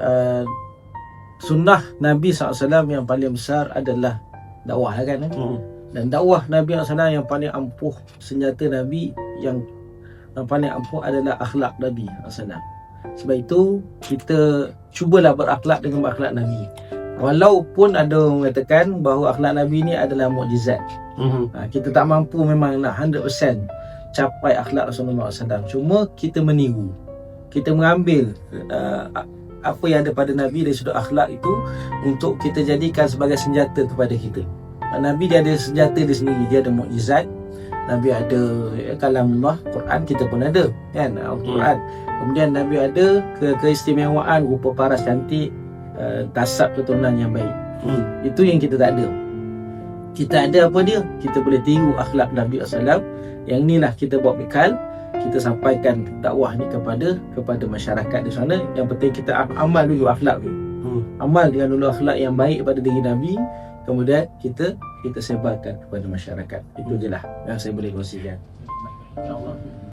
uh, sunnah Nabi SAW yang paling besar adalah dakwah lah kan. Dan dakwah Nabi SAW yang paling ampuh, senjata Nabi yang paling ampuh adalah akhlak Nabi SAW. Sebab itu kita cubalah berakhlak dengan akhlak Nabi. Walaupun ada orang mengatakan bahawa akhlak Nabi ni adalah mukjizat. Kita tak mampu memang nak 100% capai akhlak Rasulullah SAW. Cuma kita meniru, kita mengambil apa yang ada pada Nabi dari sudut akhlak itu untuk kita jadikan sebagai senjata kepada kita. Nabi dia ada senjata dia sendiri, dia ada mukjizat. Nabi ada kalamullah, Quran kita pun ada kan, Al-Quran. Kemudian Nabi ada keistimewaan rupa paras cantik, tasab keturunan yang baik. Itu yang kita tak ada. Kita ada apa dia? Kita boleh tiru akhlak Nabi SAW. Yang inilah kita buat bekal, kita sampaikan dakwah ni kepada masyarakat di sana. Yang penting kita amal dulu akhlak tu. Amal dengan dulu akhlak yang baik pada diri Nabi, kemudian kita sebarkan kepada masyarakat. Itu je lah yang saya boleh kongsikan. InsyaAllah.